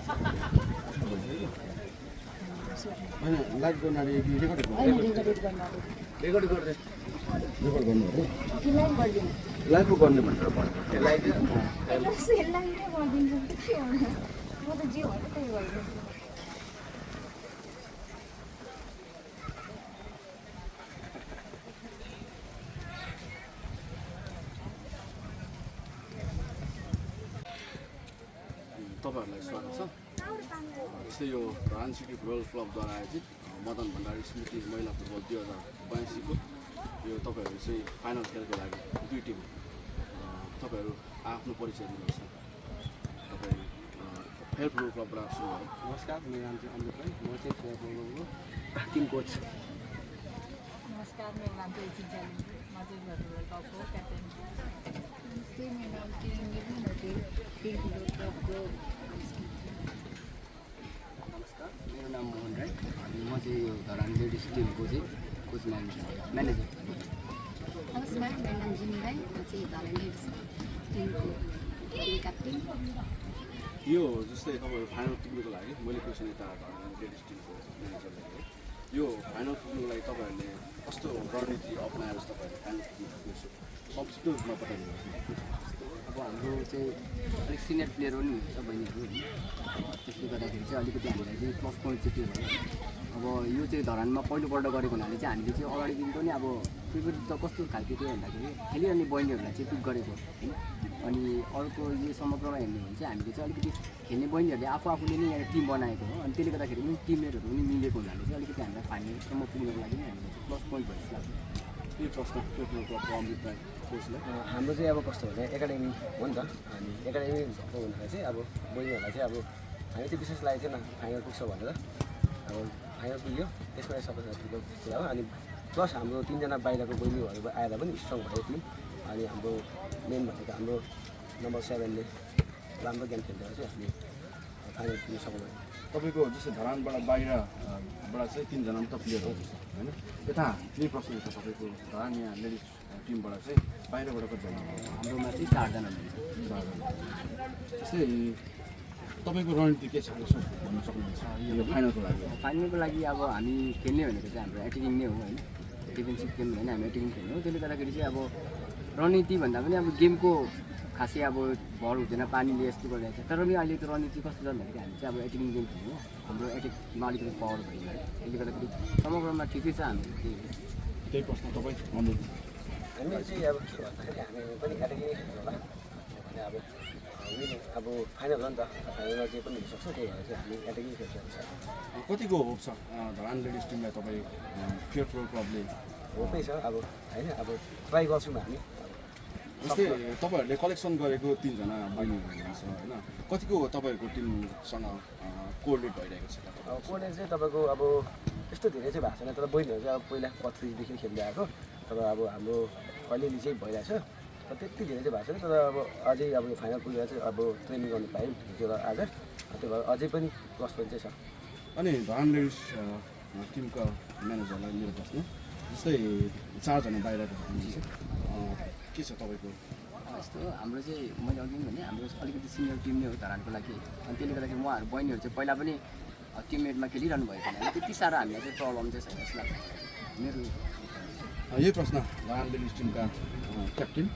होइन लाइभ गर्नाले रेकर्ड गर्दै रेकर्ड गर्नु हो लाइभ गर्ने भनेर भन्नु लाइभ तपाईँहरूलाई स्वागत छ। जस्तै यो धरान सिटी फुटबल क्लबद्वारा आयोजित मदन भण्डारी स्मृति महिला फुटबल 2082 को यो तपाईँहरू चाहिँ फाइनल खेलको लागि दुई टिम तपाईँहरू आफ्नो परिचय दिनुहोस् न। तपाईँ फेयर फुटबल क्लबबाट सुरु भयो। नमस्कार, मेरो नाम चाहिँ अमृत राई, म चाहिँ फेयर फुटबलको टिम कोच। नमस्कार, मेरो नाम चाहिँ इच्छित जाली, म चाहिँ फेयर फुटबल क्लबको क्याप्टेन। नमस्ते, मेरो नाम किरण गिरी, म चाहिँ फेयर फुटबल क्लबको। नमस्कार, मेरो नाम मोहन राई अनि म चाहिँ यो धरान लेडिज टिमको चाहिँ कोच म्यानेजर। नमस्कार, मेरो नाम जिमी राई, म चाहिँ धरान लेडिज टिमको क्याप्टेन। यो जस्तै तपाईँहरू फाइनल पुग्नुको लागि मैले क्वेसन यता धरान लेडिज टिमको म्यानेजर गरेँ। यो फाइनल पुग्नुको लागि तपाईँहरूले कस्तो रणनीति अप्नाएर जस्तो तपाईँहरूले फाइनल पुग्नु सब्सिडी रूपमा बताइदिनुहोस्। अब हाम्रो चाहिँ अलिक सिनियर प्लेयर पनि हुन्छ बहिनीहरू होइन, त्यसले गर्दाखेरि चाहिँ अलिकति हामीलाई चाहिँ प्लस पोइन्ट चाहिँ के भयो, अब यो चाहिँ धरानमा पहिलोपल्ट गरेको हुनाले चाहिँ हामीले चाहिँ अगाडिदेखि पनि अब प्रिपेयर त कस्तो खालको थियो भन्दाखेरि खेलिरहने बहिनीहरूलाई चाहिँ पिक गरेको होइन। अनि अर्को यो समग्रमा हेर्ने हो भने चाहिँ हामीले चाहिँ अलिकति खेल्ने बहिनीहरूले आफूले नै यहाँ टिम बनाएको हो। अनि त्यसले गर्दाखेरि पनि टिममेटहरू पनि मिलेको हुनाले चाहिँ अलिकति हामीलाई फाइनलसम्म पुग्नको लागि हामीलाई चाहिँ प्लस पोइन्ट भएर लाग्छ। यो प्रश्न फेयर क्लबको अमृत राई कोचलाई हाम्रो चाहिँ अब कस्तो भने एकाडेमी हो नि त, अनि एकाडेमी भएको हुनाले चाहिँ अब बहिनीहरूलाई चाहिँ अब हामी चाहिँ विशेष लागेको थिएन फाइनल पुग्छ भनेर। अब फाइनल पुग्यो, त्यसमा सबैजना ठुलो कुरा हो। अनि प्लस हाम्रो 3जना बाहिरको बहिनीहरू आएर पनि स्ट्रङ भयो टिम। अनि हाम्रो मेन भनेको हाम्रो नम्बर 7ले राम्रो गेम खेल्दा चाहिँ हामी फाइनल पुग्न सक्नु। तपाईँको जस्तै धरानबाट बाहिरबाट चाहिँ 3जना मात्र प्लेयर हुनुहुन्छ होइन। यता यही प्रश्न छ तपाईँको धरान यहाँ लेडिज टिमबाट चाहिँ बाहिरबाट कतिजना हाम्रोमा चाहिँ 4जना हुन्छ। जस्तै तपाईँको रणनीति के छ यसो भन्न सक्नुहुन्छ यो फाइनलको लागि? फाइनलको लागि अब हामी खेल्ने भनेको चाहिँ हाम्रो एटेकिङ नै हो होइन, डिफेन्सिभ गेम होइन, हामी एटेकिङ खेल्ने हो। त्यसले गर्दाखेरि चाहिँ अब रणनीति भन्दा पनि अब गेमको खासै अब भर हुँदैन, पानीले यस्तो गरिरहेको छ। तर पनि अहिले त्यो रणनीति कस्तो छ भन्दाखेरि हामी चाहिँ अब एटेकिङ गेम खेल्ने हो, हाम्रो एटेकमा अलिकति पावर भयो है। त्यसले गर्दाखेरि समग्रमा ठिकै छ हाम्रो त्यही प्रश्न तपाईँ भन्नु। हामी चाहिँ अब के भन्दाखेरि हामी पनि एटेकिङ खेल्नु होला भने अब फाइनल हो नि त, फाइनलमा जे पनि हुनसक्छ। त्यही भएर चाहिँ हामी एटेकिङ खेल्छ। कतिको होप छ धरान लेडिज टिमलाई तपाईँ फेयर फुटबल क्लबले? होपै छ अब होइन, अब ट्राई गर्छौँ हामी। जस्तै तपाईँहरूले कलेक्सन गरेको 3जना बहिनीहरू हुनुहुन्छ होइन, कतिको तपाईँहरूको टिमसँग कोअर्डिनेट भइरहेको छ? अब कोर्डिनेट चाहिँ तपाईँको अब त्यस्तो धेरै चाहिँ भएको छैन, तर बहिनीहरू चाहिँ अब पहिला कत्रीदेखि खेल्दै आएको। तर अब हाम्रो अलिअलि चाहिँ भइरहेछ, तर त्यति धेरै चाहिँ भएको छैन। तर अब अझै अब फाइनल पुगेर चाहिँ अब ट्रेनिङ गर्नु पायौँ हिजो र आज, त्यही भएर अझै पनि प्लस पोइन्ट चाहिँ छ। अनि धरान लेडिज टिमका म्यानेजरलाई मेरो प्रश्न, जस्तै 4जना बाहिरको हुनुहुन्छ, के छ तपाईँको? यस्तो हाम्रो चाहिँ मैले अघि भने हाम्रो अलिकति सिनियर टिम नै हो धरानको लागि। अनि त्यसले गर्दाखेरि उहाँहरू बहिनीहरू चाहिँ पहिला पनि टिममेटमा खेलिरहनु भएको हुनाले त्यति साह्रो हामीलाई चाहिँ प्रब्लम चाहिँ छैन जस्तो लाग्छ मेरो। यही प्रश्न धरान लेडिज टिमका क्याप्टेन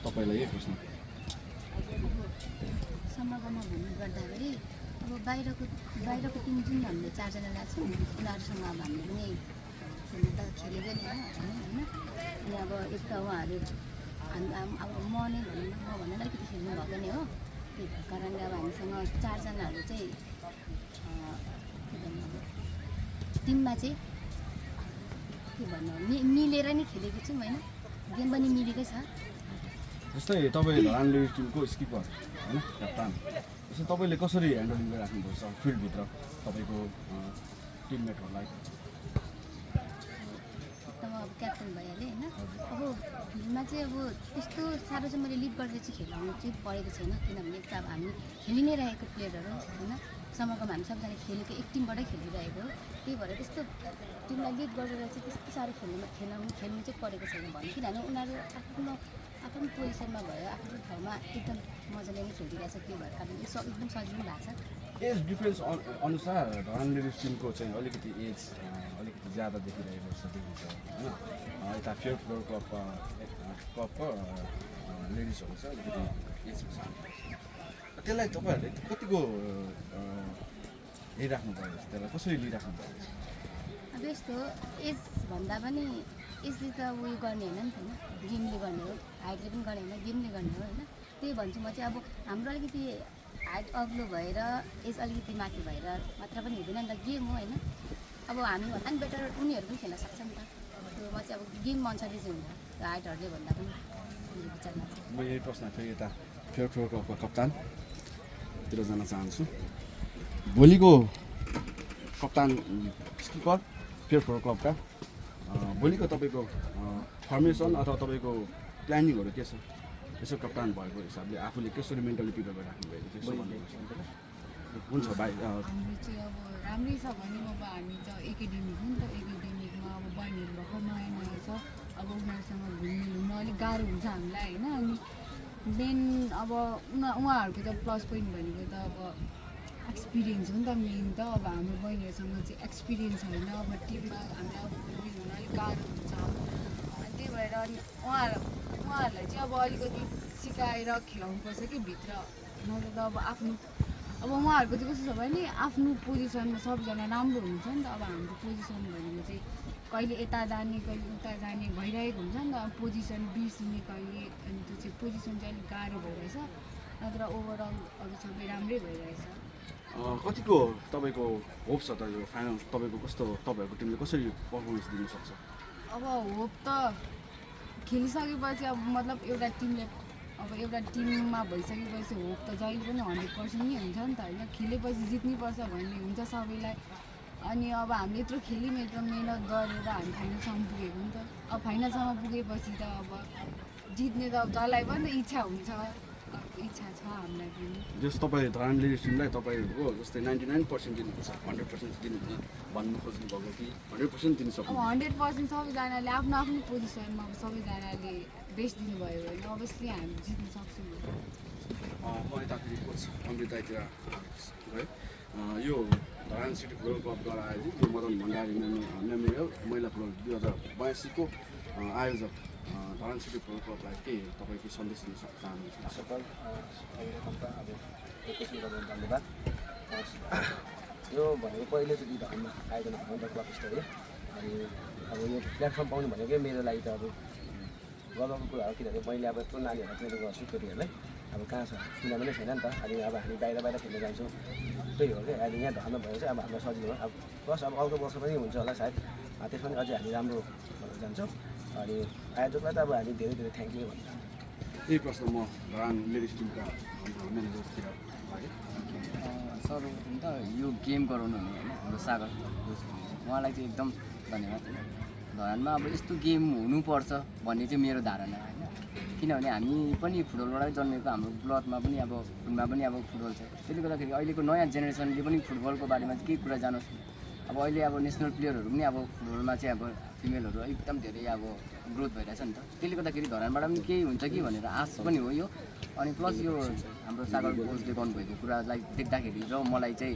तपाईँलाई यही प्रश्न। समग्रमा भन्नु गर्दाखेरि अब बाहिरको टिम जुन हामीले 4जना ल्याएको छौँ, उनीहरूसँग अब हामीले पनि खेल्नु त खेलेकै नै होइन। अनि अब एक त उहाँहरू अब म नै भनौँ न, म भनेर अलिकति खेल्नु भएको नै हो। त्यही भएको कारणले अब हामीसँग 4जनाहरू चाहिँ के भन्नु अब टिममा चाहिँ के भन्नु मिलेर नै खेलेको छौँ होइन, गेम पनि मिलेकै छ। जस्तै तपाईँ धरान लेडिज टिमको स्किपर होइन, क्याप्टन, जस्तै तपाईँले कसरी ह्यान्डलिङ गरिराख्नुपर्छ फिल्डभित्र तपाईँको टिममेटहरूलाई? एकदम अब क्याप्टन भइहालेँ होइन। अब फिल्डमा चाहिँ अब त्यस्तो साह्रो चाहिँ मैले लिड गरेर चाहिँ खेलाउनु चाहिँ परेको छैन, किनभने त अब हामी खेलि नै रहेको प्लेयरहरू होइन। समग्रमा हामी सबजना खेलेको एक टिमबाटै खेलिरहेको हो। त्यही भएर त्यस्तो टिमलाई लिड गरेर चाहिँ त्यस्तो साह्रो खेल्नु चाहिँ परेको छैन भन्नु, किनभने उनीहरू आफ्नो पोजिसनमा भयो, आफ्नो ठाउँमा एकदम मजाले नै खेलिरहेछ। त्यो भएर कारण एकदम सजिलो भएको छ। एज डिफ्रेन्स अनुसार धरान लेडिज टिमको चाहिँ अलिकति एज अलिकति ज्यादा देखिरहेको जस्तो देखिन्छ होइन यता फेयर फ्लोर क्लबको लेडिजहरू चाहिँ अलिकति एजको सानो त्यसलाई तपाईँहरूले कतिको लिइराख्नु पर्यो त्यसलाई कसरी लिइराख्नु पर्यो अब यस्तो एज भन्दा पनि एजले त उयो गर्ने होइन नि त होइन गेमले गर्ने हो हाइटले पनि गर्ने होइन गेमले गर्ने हो होइन त्यही भन्छु म चाहिँ अब हाम्रो अलिकति हाइट अग्लो भएर एज अलिकति माथि भएर मात्र पनि हुँदैन नि त गेम हो होइन अब हामीभन्दा पनि बेटर उनीहरू पनि खेल्न सक्छ नि त त्यो म चाहिँ अब गेम अनुसारले चाहिँ हुन्छ त्यो हाइटहरूले भन्दा पनि मेरो विचारमा चाहिँ म यही प्रश्न फेरि यता फेयर फ्लोर क्लबको कप्तानतिर जान चाहन्छु भोलिको कप्तान स्किपर फेयर फ्लोर क्लबका भोलिको तपाईँको फर्मेसन अथवा तपाईँको प्लानिङहरू के छ यसो कप्तान भएको हिसाबले आफूले कसरी मेन्टली प्रिपेयर गरेर राख्नु भएको त्यसो भन्नुहुन्छ हुन्छ भाइ हाम्रो चाहिँ अब राम्रै छ भने अब हामी त एकाडेमिक हो नि त एकाडेमिकमा अब बहिनीहरू भर्खर नयाँ नयाँ छ अब उनीहरूसँग घुम्न अलिक गाह्रो हुन्छ हामीलाई होइन अनि मेन अब उहाँहरूको त प्लस पोइन्ट भनेको त अब एक्सपिरियन्स हो नि त मेन त अब हाम्रो बहिनीहरूसँग चाहिँ एक्सपिरियन्स होइन अब टिममा हामीलाई अब घुम्न अलिक गाह्रो हुन्छ अनि त्यही भएर अनि उहाँहरूलाई चाहिँ अब अलिकति सिकाएर खेलाउनुपर्छ कि भित्र नत्र त अब आफ्नो अब उहाँहरूको चाहिँ कस्तो छ भने आफ्नो पोजिसनमा सबजना राम्रो हुन्छ नि त अब हाम्रो पोजिसन भनेको चाहिँ कहिले यता जाने कहिले उता जाने भइरहेको हुन्छ नि त अब पोजिसन बिर्सिने कहिले अनि त्यो चाहिँ पोजिसन चाहिँ अलिक गाह्रो भइरहेछ नत्र ओभरअल अरू सबै राम्रै भइरहेछ कतिको तपाईँको होप छ त यो फाइनल तपाईँको कस्तो तपाईँहरूको टिमले कसरी पर्फर्मेन्स दिनु सक्छ अब होप त खेलिसकेपछि अब मतलब एउटा टिमले अब एउटा टिममा भइसकेपछि होप त जहिले पनि 100% नै हुन्छ नि त होइन खेलेपछि जित्नैपर्छ भन्ने हुन्छ सबैलाई अनि अब हामीले यत्रो खेल्यौँ यत्रो मिहिनेत गरेर हामी फाइनलसम्म पुगेको नि त अब फाइनलसम्म पुगेपछि त अब जित्ने त अब जसलाई पनि इच्छा हुन्छ इच्छा छ हामीलाई पनि जस तपाईँ धरान लेडिज टिमलाई तपाईँको जस्तै 99% दिनुहुन्छ 100% दिनु भन्नु खोज्नु भएको कि 100% दिनु अब सक्नु 100% सबैजनाले आफ्नो आफ्नो पोजिसनमा अब सबैजनाले बेस्ट दिनुभयो भने अभियसली हामी जित्न सक्छौँ म यताखेरि कोच अमृतातिर है यो धरान सिटी फुटबल क्लबद्वारा आयोजित यो मदन भण्डारी मेमोरियल महिला फुटबल 2082 को आयोजक धरान सिटी फुटबल क्लबलाई के तपाईँ के सन्देश दिन चाहनुहुन्छ सकल अब धन्यवाद यो भनेको पहिलोचोटि धरानमा आयोजना भएको क्लब स्टोरी अनि अब यो प्लेटफर्म पाउनु भनेकै मेरो लागि त अब गर्वको कुरा हो किनभने मैले अब यत्रो नानीहरूलाई ट्रेनिङ गर्छु केटीहरूलाई अब कहाँ छ किनभने छैन नि त अनि अब हामी बाहिर खेल्न जान्छौँ त्यही हो क्या अहिले यहाँ धर्म भयो चाहिँ अब हामीलाई सजिलो हो अब प्लस अब अर्को वर्ष पनि हुन्छ होला सायद त्यसमा पनि अझै हामी राम्रो भएर जान्छौँ अनि आयोजकलाई त अब हामी धेरै धेरै थ्याङ्क यू भन्छ यही प्रश्न म धरान लेडिज टिमका म्यानेजरतिर सर्वप्रथम त यो गेम गराउनु हुने होइन हाम्रो सागर उहाँलाई चाहिँ एकदम धन्यवाद धरानमा अब यस्तो गेम हुनुपर्छ भन्ने चाहिँ मेरो धारणा होइन किनभने हामी पनि फुटबलबाटै जन्मेको हाम्रो ब्लडमा पनि अब खुनमा पनि अब फुटबल छ त्यसले गर्दाखेरि अहिलेको नयाँ जेनेरेसनले पनि फुटबलको बारेमा चाहिँ केही कुरा जानोस् अब अहिले अब नेसनल प्लेयरहरू पनि अब फुटबलमा चाहिँ अब फिमेलहरू एकदम धेरै अब ग्रोथ भइरहेछ नि त त्यसले गर्दाखेरि धरानबाट पनि केही हुन्छ कि भनेर आश पनि हो यो अनि प्लस यो हाम्रो सागर कोचले गर्नुभएको कुरालाई देख्दाखेरि र मलाई चाहिँ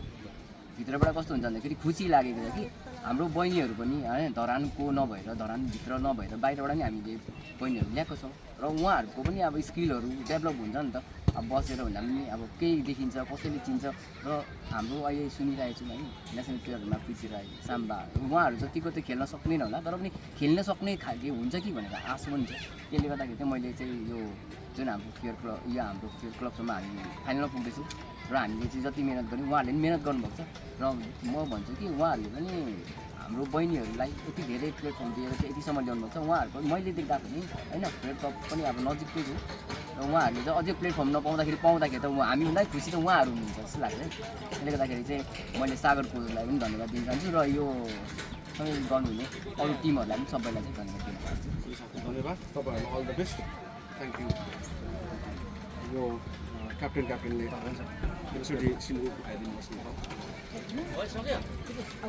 भित्रबाट कस्तो हुन्छ भन्दाखेरि खुसी लागेको छ कि हाम्रो बहिनीहरू पनि होइन धरानको नभएर धरानभित्र नभएर बाहिरबाट पनि हामीले बहिनीहरू ल्याएको छौँ र उहाँहरूको पनि अब स्किलहरू डेभलप हुन्छ नि त अब बसेर भन्दा पनि अब केही देखिन्छ कसैले चिन्छ र हाम्रो अहिले सुनिरहेको छौँ है नेसनल प्लेयरहरूमा पृथ्वीराज साम्बा उहाँहरू जतिको त खेल्न सक्दैन होला तर पनि खेल्न सक्ने खालको हुन्छ कि भनेर आश पनि छ त्यसले गर्दाखेरि चाहिँ मैले चाहिँ यो जुन हाम्रो फेयर क्लब या हाम्रो फेयर क्लबसम्म हामी फाइनलमा पुग्दैछौँ र हामीले चाहिँ जति मिहिनेत गऱ्यौँ उहाँहरूले पनि मिहिनेत गर्नुभएको छ र म भन्छु कि उहाँहरूले पनि हाम्रो बहिनीहरूलाई यति धेरै प्लेटफर्म दिएर चाहिँ यतिसम्म ल्याउनुभएको छ उहाँहरूको मैले देख्दा पनि होइन फेयर क्लब पनि अब नजिककै छु र उहाँहरूले चाहिँ अझै प्लेटफर्म नपाउँदाखेरि त हामीभन्दा खुसी त उहाँहरू हुनुहुन्छ जस्तो लाग्छ है त्यसले गर्दाखेरि चाहिँ मैले सागर कोचलाई पनि धन्यवाद दिन चाहन्छु र यो सबै गर्नुहुने अरू टिमहरूलाई पनि सबैलाई चाहिँ धन्यवाद दिन चाहन्छु धन्यवाद तपाईँहरूलाई all the best thank you यो क्याप्टेनले एकचोटि सिङ्गो उठाइदिनु बस्नु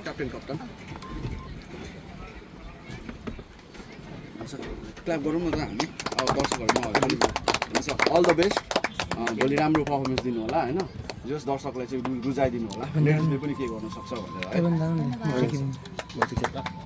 क्याप्टन क्ल्याप गरौँ न त हामी अब दर्शकहरू नभए पनि अल द बेस्ट भोलि राम्रो पर्फर्मेन्स दिनु होला होइन जस दर्शकलाई चाहिँ रुचाइदिनु होला नेक्स्टले पनि के गर्न सक्छ भनेर है धन्यवाद। ठिक छ ल